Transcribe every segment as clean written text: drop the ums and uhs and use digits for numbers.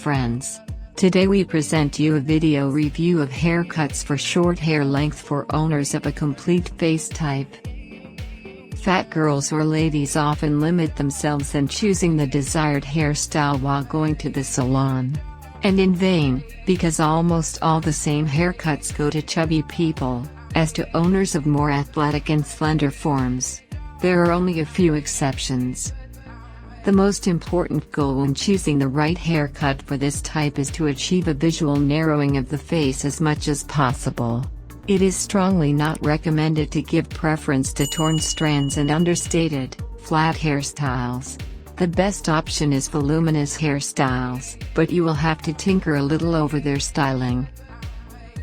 friends. Today we present you a video review of haircuts for short hair length for owners of a complete face type. Fat girls or ladies often limit themselves in choosing the desired hairstyle while going to the salon. And in vain, because almost all the same haircuts go to chubby people, as to owners of more athletic and slender forms. There are only a few exceptions. The most important goal when choosing the right haircut for this type is to achieve a visual narrowing of the face as much as possible. It is strongly not recommended to give preference to torn strands and understated, flat hairstyles. The best option is voluminous hairstyles, but you will have to tinker a little over their styling.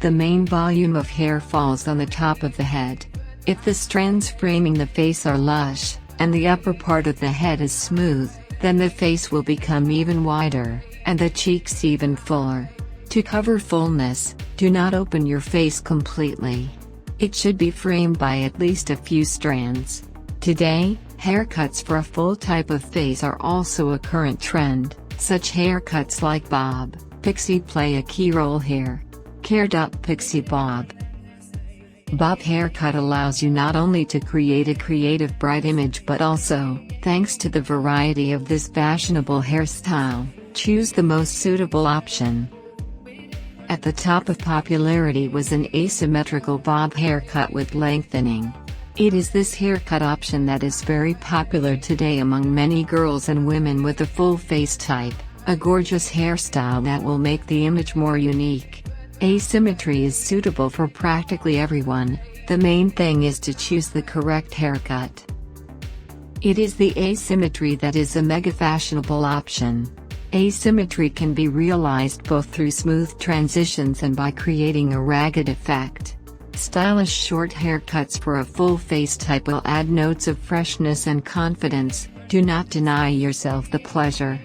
The main volume of hair falls on the top of the head. If the strands framing the face are lush, and the upper part of the head is smooth, then the face will become even wider, and the cheeks even fuller. To cover fullness, do not open your face completely. It should be framed by at least a few strands. Today, haircuts for a full type of face are also a current trend. Such haircuts like bob, pixie play a key role here. Pixie bob. Bob haircut allows you not only to create a creative bright image but also, thanks to the variety of this fashionable hairstyle, choose the most suitable option. At the top of popularity was an asymmetrical bob haircut with lengthening. It is this haircut option that is very popular today among many girls and women with a full face type, a gorgeous hairstyle that will make the image more unique. Asymmetry is suitable for practically everyone, the main thing is to choose the correct haircut. It is the asymmetry that is a mega fashionable option. Asymmetry can be realized both through smooth transitions and by creating a ragged effect. Stylish short haircuts for a full face type will add notes of freshness and confidence. Do not deny yourself the pleasure.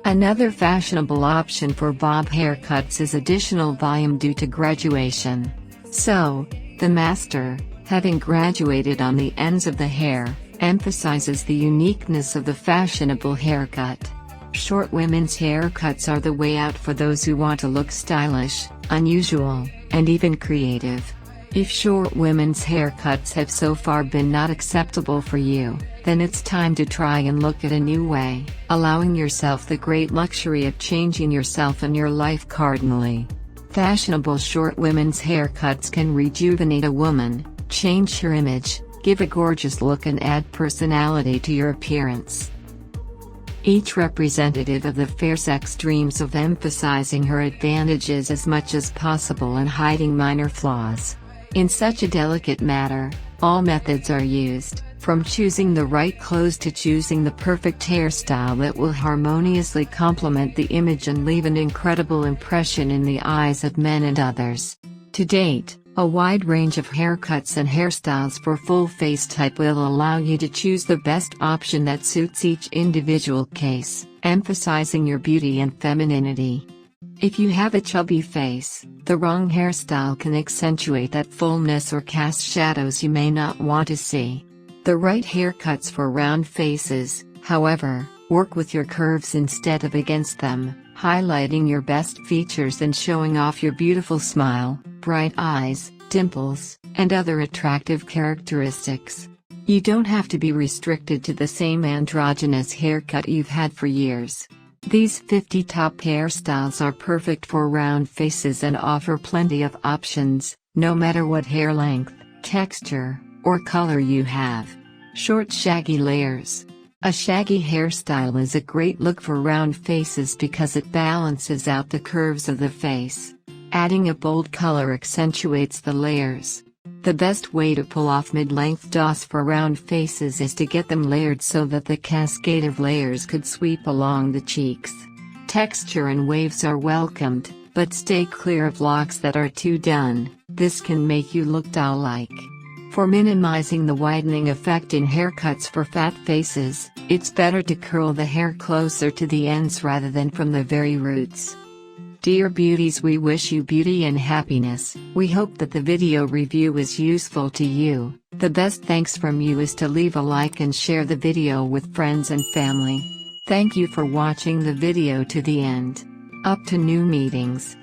Another fashionable option for bob haircuts is additional volume due to graduation. So, the master, having graduated on the ends of the hair, emphasizes the uniqueness of the fashionable haircut. Short women's haircuts are the way out for those who want to look stylish, unusual, and even creative. If short women's haircuts have so far been not acceptable for you, then it's time to try and look at a new way, allowing yourself the great luxury of changing yourself and your life cardinally. Fashionable short women's haircuts can rejuvenate a woman, change her image, give a gorgeous look and add personality to your appearance. Each representative of the fair sex dreams of emphasizing her advantages as much as possible and hiding minor flaws. In such a delicate matter, all methods are used, from choosing the right clothes to choosing the perfect hairstyle that will harmoniously complement the image and leave an incredible impression in the eyes of men and others. To date, a wide range of haircuts and hairstyles for full face type will allow you to choose the best option that suits each individual case, emphasizing your beauty and femininity. If you have a chubby face, the wrong hairstyle can accentuate that fullness or cast shadows you may not want to see. The right haircuts for round faces, however, work with your curves instead of against them, highlighting your best features and showing off your beautiful smile, bright eyes, dimples, and other attractive characteristics. You don't have to be restricted to the same androgynous haircut you've had for years. These 50 top hairstyles are perfect for round faces and offer plenty of options, no matter what hair length, texture, or color you have. Short shaggy layers. A shaggy hairstyle is a great look for round faces because it balances out the curves of the face. Adding a bold color accentuates the layers. The best way to pull off mid-length dots for round faces is to get them layered so that the cascade of layers could sweep along the cheeks. Texture and waves are welcomed, but stay clear of locks that are too done. This can make you look doll-like. For minimizing the widening effect in haircuts for fat faces, it's better to curl the hair closer to the ends rather than from the very roots. Dear beauties, we wish you beauty and happiness. We hope that the video review is useful to you. The best thanks from you is to leave a like and share the video with friends and family. Thank you for watching the video to the end. Up to new meetings.